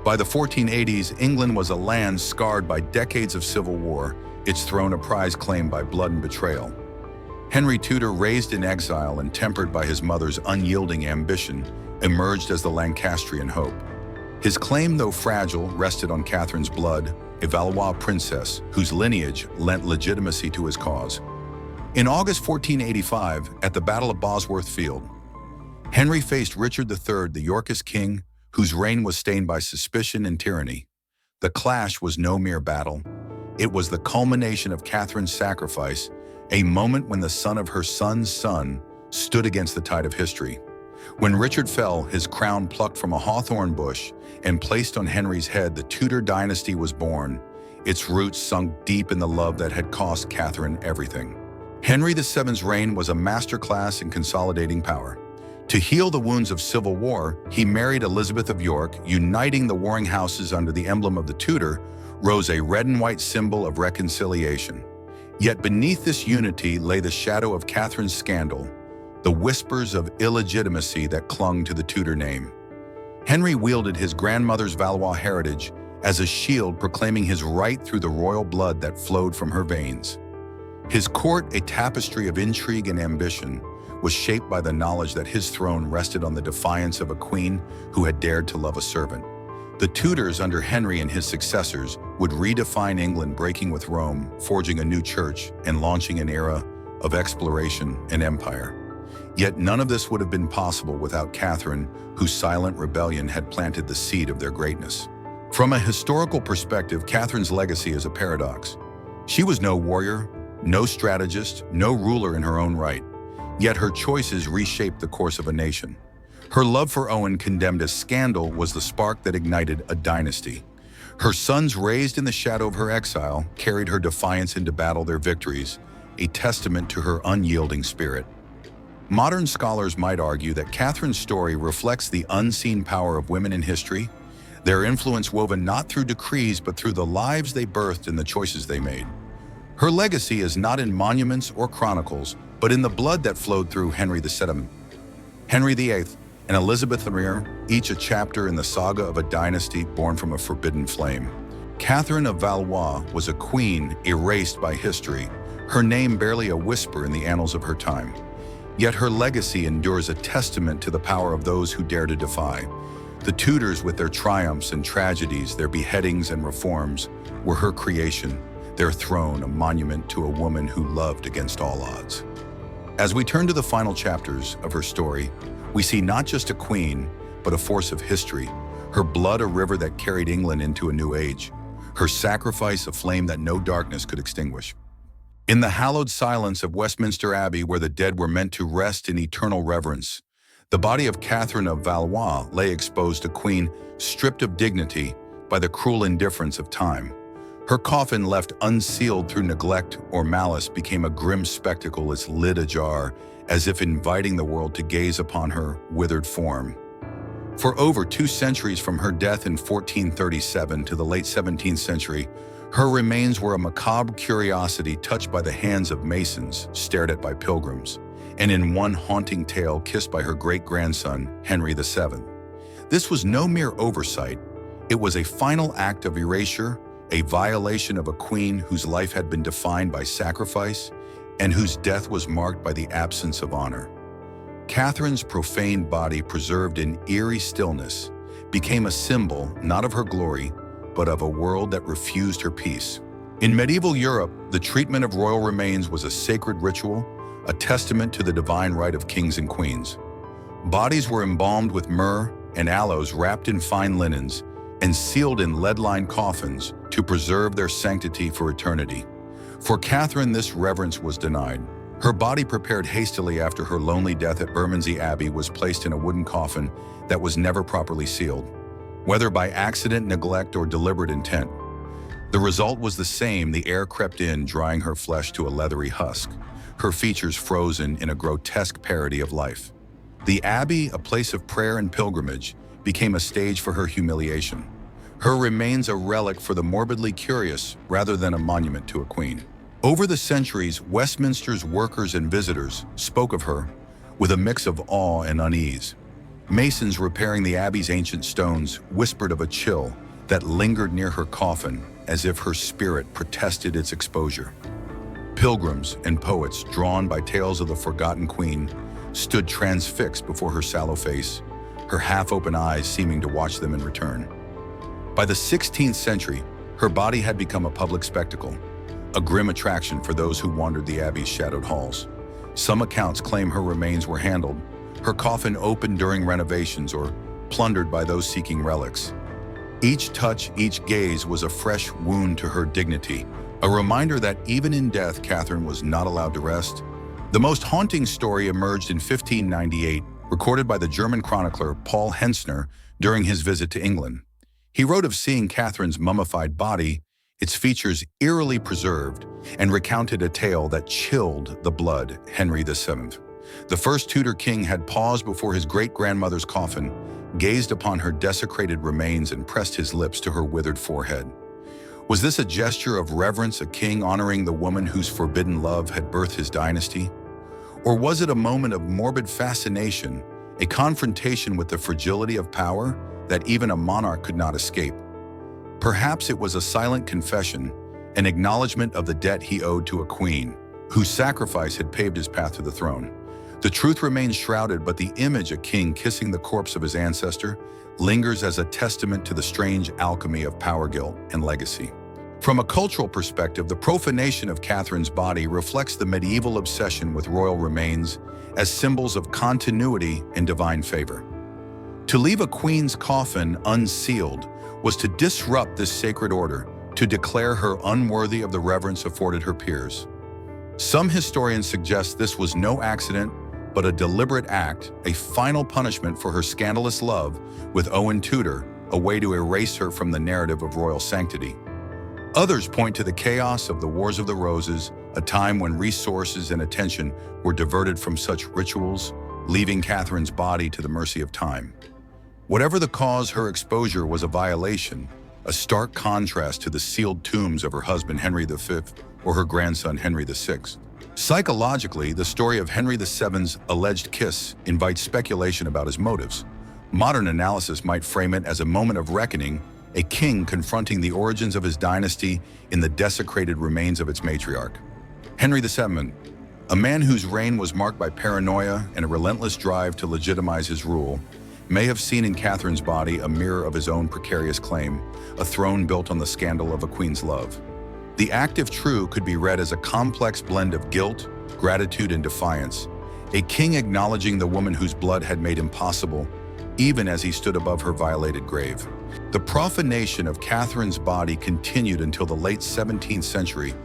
S1: By the 1480s, England was a land scarred by decades of civil war, its throne a prize claimed by blood and betrayal. Henry Tudor, raised in exile and tempered by his mother's unyielding ambition, emerged as the Lancastrian hope. His claim, though fragile, rested on Catherine's blood, a Valois princess whose lineage lent legitimacy to his cause. In August 1485, at the Battle of Bosworth Field, Henry faced Richard III, the Yorkist king, whose reign was stained by suspicion and tyranny. The clash was no mere battle. It was the culmination of Catherine's sacrifice, a moment when the son of her son's son stood against the tide of history. When Richard fell, his crown plucked from a hawthorn bush and placed on Henry's head, the Tudor dynasty was born, its roots sunk deep in the love that had cost Catherine everything. Henry VII's reign was a masterclass in consolidating power. To heal the wounds of civil war, he married Elizabeth of York, uniting the warring houses under the emblem of the Tudor, rose a red and white symbol of reconciliation. Yet beneath this unity lay the shadow of Catherine's scandal, the whispers of illegitimacy that clung to the Tudor name. Henry wielded his grandmother's Valois heritage as a shield, proclaiming his right through the royal blood that flowed from her veins. His court, a tapestry of intrigue and ambition, was shaped by the knowledge that his throne rested on the defiance of a queen who had dared to love a servant. The Tudors, under Henry and his successors, would redefine England, breaking with Rome, forging a new church, and launching an era of exploration and empire. Yet none of this would have been possible without Catherine, whose silent rebellion had planted the seed of their greatness. From a historical perspective, Catherine's legacy is a paradox. She was no warrior, no strategist, no ruler in her own right. Yet her choices reshaped the course of a nation. Her love for Owen, condemned as scandal, was the spark that ignited a dynasty. Her sons, raised in the shadow of her exile, carried her defiance into battle, their victories, a testament to her unyielding spirit. Modern scholars might argue that Catherine's story reflects the unseen power of women in history, their influence woven not through decrees but through the lives they birthed and the choices they made. Her legacy is not in monuments or chronicles, but in the blood that flowed through Henry VII, Henry VIII, and Elizabeth I, each a chapter in the saga of a dynasty born from a forbidden flame. Catherine of Valois was a queen erased by history, her name barely a whisper in the annals of her time. Yet her legacy endures, a testament to the power of those who dare to defy. The Tudors, with their triumphs and tragedies, their beheadings and reforms, were her creation, their throne a monument to a woman who loved against all odds. As we turn to the final chapters of her story, we see not just a queen, but a force of history, her blood a river that carried England into a new age, her sacrifice a flame that no darkness could extinguish. In the hallowed silence of Westminster Abbey, where the dead were meant to rest in eternal reverence, the body of Catherine of Valois lay exposed, a queen stripped of dignity by the cruel indifference of time. Her coffin, left unsealed through neglect or malice, became a grim spectacle, its lid ajar, as if inviting the world to gaze upon her withered form. For over 2 centuries from her death in 1437 to the late 17th century, her remains were a macabre curiosity touched by the hands of masons, stared at by pilgrims, and in one haunting tale kissed by her great-grandson, Henry VII. This was no mere oversight, it was a final act of erasure, a violation of a queen whose life had been defined by sacrifice and whose death was marked by the absence of honor. Catherine's profaned body, preserved in eerie stillness, became a symbol not of her glory, but of a world that refused her peace. In medieval Europe, the treatment of royal remains was a sacred ritual, a testament to the divine right of kings and queens. Bodies were embalmed with myrrh and aloes, wrapped in fine linens, and sealed in lead-lined coffins to preserve their sanctity for eternity. For Catherine, this reverence was denied. Her body, prepared hastily after her lonely death at Westminster Abbey, was placed in a wooden coffin that was never properly sealed, whether by accident, neglect, or deliberate intent. The result was the same: the air crept in, drying her flesh to a leathery husk, her features frozen in a grotesque parody of life. The Abbey, a place of prayer and pilgrimage, became a stage for her humiliation. Her remains a relic for the morbidly curious rather than a monument to a queen. Over the centuries, Westminster's workers and visitors spoke of her with a mix of awe and unease. Masons repairing the Abbey's ancient stones whispered of a chill that lingered near her coffin, as if her spirit protested its exposure. Pilgrims and poets, drawn by tales of the forgotten queen, stood transfixed before her sallow face, her half-open eyes seeming to watch them in return. By the 16th century, her body had become a public spectacle, a grim attraction for those who wandered the Abbey's shadowed halls. Some accounts claim her remains were handled, her coffin opened during renovations, or plundered by those seeking relics. Each touch, each gaze was a fresh wound to her dignity, a reminder that even in death, Catherine was not allowed to rest. The most haunting story emerged in 1598, recorded by the German chronicler Paul Hentzner during his visit to England. He wrote of seeing Catherine's mummified body, its features eerily preserved, and recounted a tale that chilled the blood. Henry VII, the first Tudor king, had paused before his great-grandmother's coffin, gazed upon her desecrated remains, and pressed his lips to her withered forehead. Was this a gesture of reverence, a king honoring the woman whose forbidden love had birthed his dynasty? Or was it a moment of morbid fascination, a confrontation with the fragility of power that even a monarch could not escape? Perhaps it was a silent confession, an acknowledgement of the debt he owed to a queen, whose sacrifice had paved his path to the throne. The truth remains shrouded, but the image, a king kissing the corpse of his ancestor, lingers as a testament to the strange alchemy of power, guilt, and legacy. From a cultural perspective, the profanation of Catherine's body reflects the medieval obsession with royal remains as symbols of continuity and divine favor. To leave a queen's coffin unsealed was to disrupt this sacred order, to declare her unworthy of the reverence afforded her peers. Some historians suggest this was no accident, but a deliberate act, a final punishment for her scandalous love with Owen Tudor, a way to erase her from the narrative of royal sanctity. Others point to the chaos of the Wars of the Roses, a time when resources and attention were diverted from such rituals, leaving Catherine's body to the mercy of time. Whatever the cause, her exposure was a violation, a stark contrast to the sealed tombs of her husband Henry V or her grandson Henry VI. Psychologically, the story of Henry VII's alleged kiss invites speculation about his motives. Modern analysis might frame it as a moment of reckoning, a king confronting the origins of his dynasty in the desecrated remains of its matriarch. Henry VII, a man whose reign was marked by paranoia and a relentless drive to legitimize his rule, may have seen in Catherine's body a mirror of his own precarious claim, a throne built on the scandal of a queen's love. The act, if true, could be read as a complex blend of guilt, gratitude, and defiance, a king acknowledging the woman whose blood had made him possible, even as he stood above her violated grave. The profanation of Catherine's body continued until the late 17th century,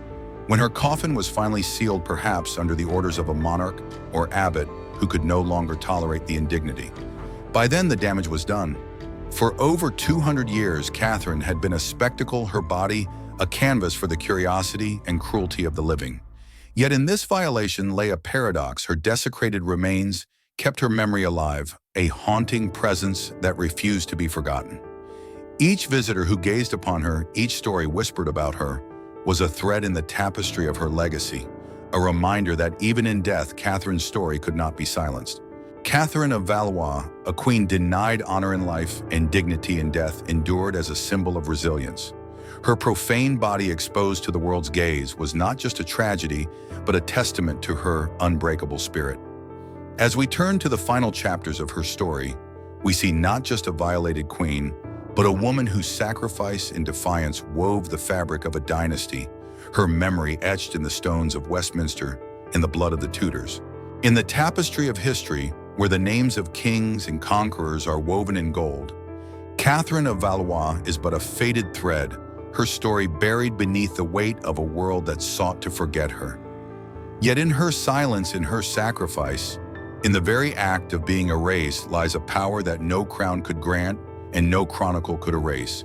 S1: when her coffin was finally sealed, perhaps under the orders of a monarch or abbot who could no longer tolerate the indignity. By then, the damage was done. For over 200 years, Catherine had been a spectacle, her body a canvas for the curiosity and cruelty of the living. Yet in this violation lay a paradox: her desecrated remains, kept her memory alive, a haunting presence that refused to be forgotten. Each visitor who gazed upon her, each story whispered about her, was a thread in the tapestry of her legacy, a reminder that even in death, Catherine's story could not be silenced. Catherine of Valois, a queen denied honor in life and dignity in death, endured as a symbol of resilience. Her profane body exposed to the world's gaze was not just a tragedy, but a testament to her unbreakable spirit. As we turn to the final chapters of her story, we see not just a violated queen, but a woman whose sacrifice and defiance wove the fabric of a dynasty, her memory etched in the stones of Westminster in the blood of the Tudors. In the tapestry of history, where the names of kings and conquerors are woven in gold, Catherine of Valois is but a faded thread, her story buried beneath the weight of a world that sought to forget her. Yet in her silence, in her sacrifice, in the very act of being erased lies a power that no crown could grant and no chronicle could erase.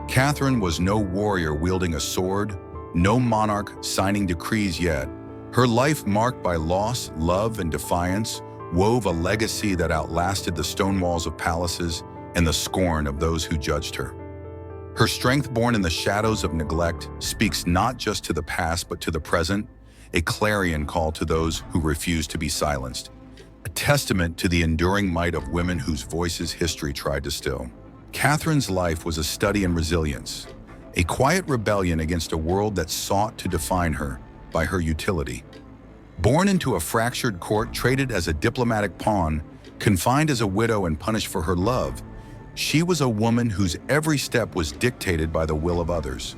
S1: Catherine was no warrior wielding a sword, no monarch signing decrees yet. Her life, marked by loss, love, and defiance, wove a legacy that outlasted the stone walls of palaces and the scorn of those who judged her. Her strength, born in the shadows of neglect, speaks not just to the past but to the present, a clarion call to those who refuse to be silenced, a testament to the enduring might of women whose voices history tried to still. Catherine's life was a study in resilience, a quiet rebellion against a world that sought to define her by her utility. Born into a fractured court, traded as a diplomatic pawn, confined as a widow and punished for her love, she was a woman whose every step was dictated by the will of others.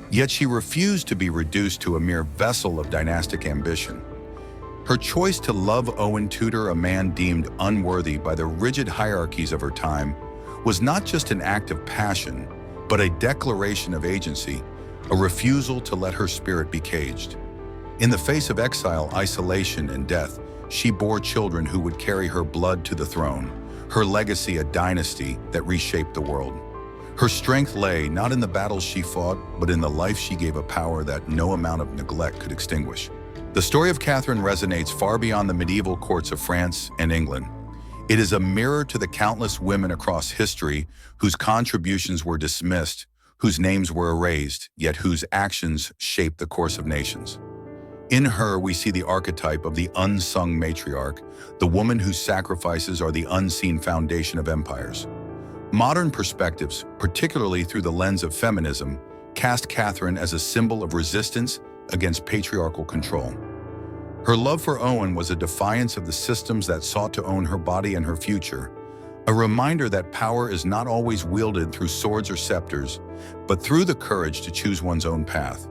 S1: Yet she refused to be reduced to a mere vessel of dynastic ambition. Her choice to love Owen Tudor, a man deemed unworthy by the rigid hierarchies of her time, was not just an act of passion, but a declaration of agency, a refusal to let her spirit be caged. In the face of exile, isolation, and death, she bore children who would carry her blood to the throne, her legacy a dynasty that reshaped the world. Her strength lay not in the battles she fought, but in the life she gave, a power that no amount of neglect could extinguish. The story of Catherine resonates far beyond the medieval courts of France and England. It is a mirror to the countless women across history whose contributions were dismissed, whose names were erased, yet whose actions shaped the course of nations. In her, we see the archetype of the unsung matriarch, the woman whose sacrifices are the unseen foundation of empires. Modern perspectives, particularly through the lens of feminism, cast Catherine as a symbol of resistance against patriarchal control. Her love for Owen was a defiance of the systems that sought to own her body and her future, a reminder that power is not always wielded through swords or scepters, but through the courage to choose one's own path.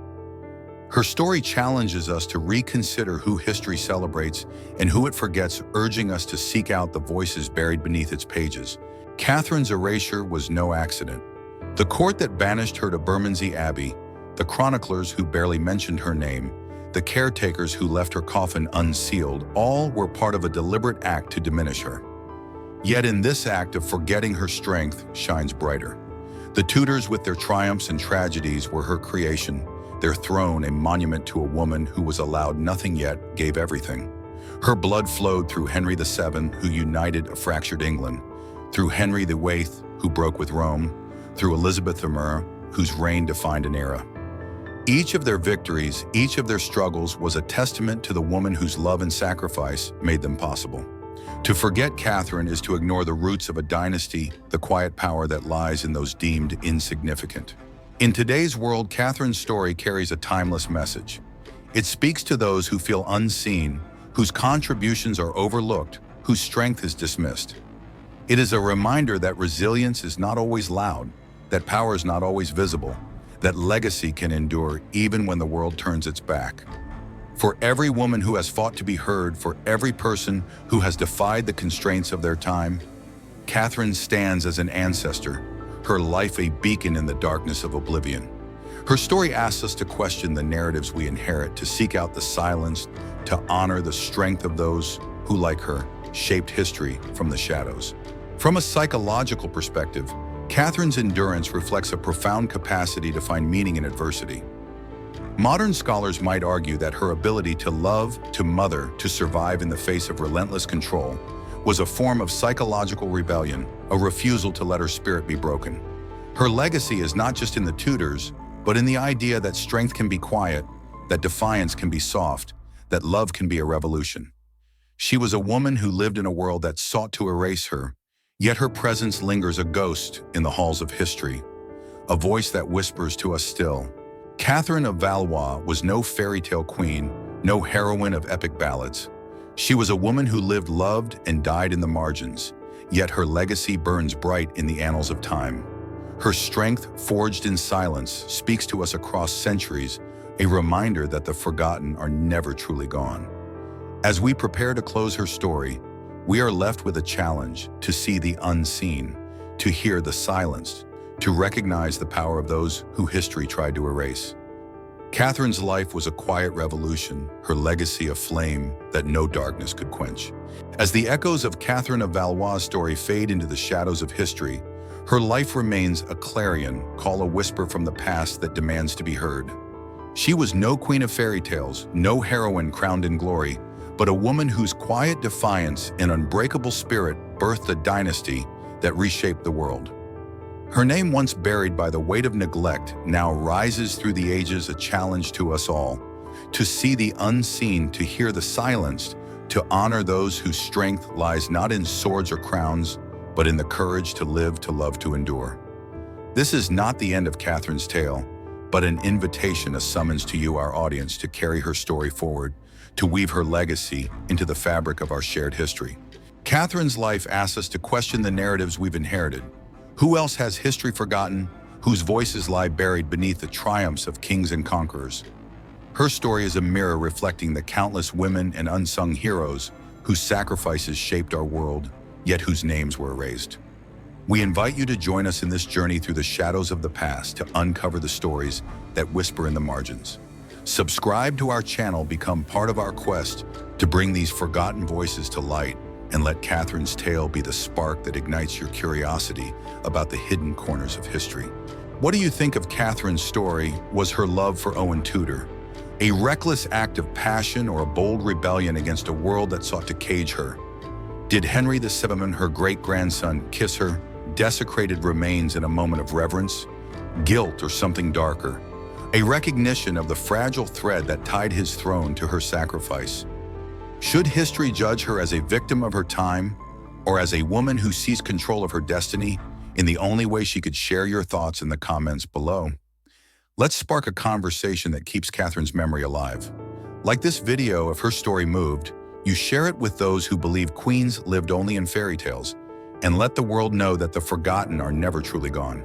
S1: Her story challenges us to reconsider who history celebrates and who it forgets, urging us to seek out the voices buried beneath its pages. Catherine's erasure was no accident. The court that banished her to Bermondsey Abbey, the chroniclers who barely mentioned her name, the caretakers who left her coffin unsealed, all were part of a deliberate act to diminish her. Yet in this act of forgetting, her strength shines brighter. The Tudors, with their triumphs and tragedies, were her creation, their throne a monument to a woman who was allowed nothing yet gave everything. Her blood flowed through Henry VII, who united a fractured England, through Henry VIII, who broke with Rome, through Elizabeth I, whose reign defined an era. Each of their victories, each of their struggles was a testament to the woman whose love and sacrifice made them possible. To forget Catherine is to ignore the roots of a dynasty, the quiet power that lies in those deemed insignificant. In today's world, Catherine's story carries a timeless message. It speaks to those who feel unseen, whose contributions are overlooked, whose strength is dismissed. It is a reminder that resilience is not always loud, that power is not always visible, that legacy can endure even when the world turns its back. For every woman who has fought to be heard, for every person who has defied the constraints of their time, Catherine stands as an ancestor, her life a beacon in the darkness of oblivion. Her story asks us to question the narratives we inherit, to seek out the silence, to honor the strength of those who, like her, shaped history from the shadows. From a psychological perspective, Catherine's endurance reflects a profound capacity to find meaning in adversity. Modern scholars might argue that her ability to love, to mother, to survive in the face of relentless control was a form of psychological rebellion, a refusal to let her spirit be broken. Her legacy is not just in the Tudors, but in the idea that strength can be quiet, that defiance can be soft, that love can be a revolution. She was a woman who lived in a world that sought to erase her, yet her presence lingers a ghost in the halls of history, a voice that whispers to us still. Catherine of Valois was no fairy tale queen, no heroine of epic ballads. She was a woman who lived, loved, and died in the margins, yet her legacy burns bright in the annals of time. Her strength, forged in silence, speaks to us across centuries, a reminder that the forgotten are never truly gone. As we prepare to close her story, we are left with a challenge to see the unseen, to hear the silenced, to recognize the power of those who history tried to erase. Catherine's life was a quiet revolution, her legacy a flame that no darkness could quench. As the echoes of Catherine of Valois' story fade into the shadows of history, her life remains a clarion call, a whisper from the past that demands to be heard. She was no queen of fairy tales, no heroine crowned in glory, but a woman whose quiet defiance and unbreakable spirit birthed a dynasty that reshaped the world. Her name, once buried by the weight of neglect, now rises through the ages, a challenge to us all, to see the unseen, to hear the silenced, to honor those whose strength lies not in swords or crowns, but in the courage to live, to love, to endure. This is not the end of Catherine's tale, but an invitation, a summons to you, our audience, to carry her story forward, to weave her legacy into the fabric of our shared history. Catherine's life asks us to question the narratives we've inherited. Who else has history forgotten, whose voices lie buried beneath the triumphs of kings and conquerors? Her story is a mirror reflecting the countless women and unsung heroes whose sacrifices shaped our world, yet whose names were erased. We invite you to join us in this journey through the shadows of the past, to uncover the stories that whisper in the margins. Subscribe to our channel, become part of our quest to bring these forgotten voices to light, and let Catherine's tale be the spark that ignites your curiosity about the hidden corners of history. What do you think of Catherine's story? Was her love for Owen Tudor a reckless act of passion or a bold rebellion against a world that sought to cage her? Did Henry VII, her great-grandson, kiss her desecrated remains in a moment of reverence, guilt, or something darker? A recognition of the fragile thread that tied his throne to her sacrifice. Should history judge her as a victim of her time, or as a woman who seized control of her destiny in the only way she could? Share your thoughts in the comments below. Let's spark a conversation that keeps Catherine's memory alive. Like this video, if her story moved, you share it with those who believe queens lived only in fairy tales, and let the world know that the forgotten are never truly gone.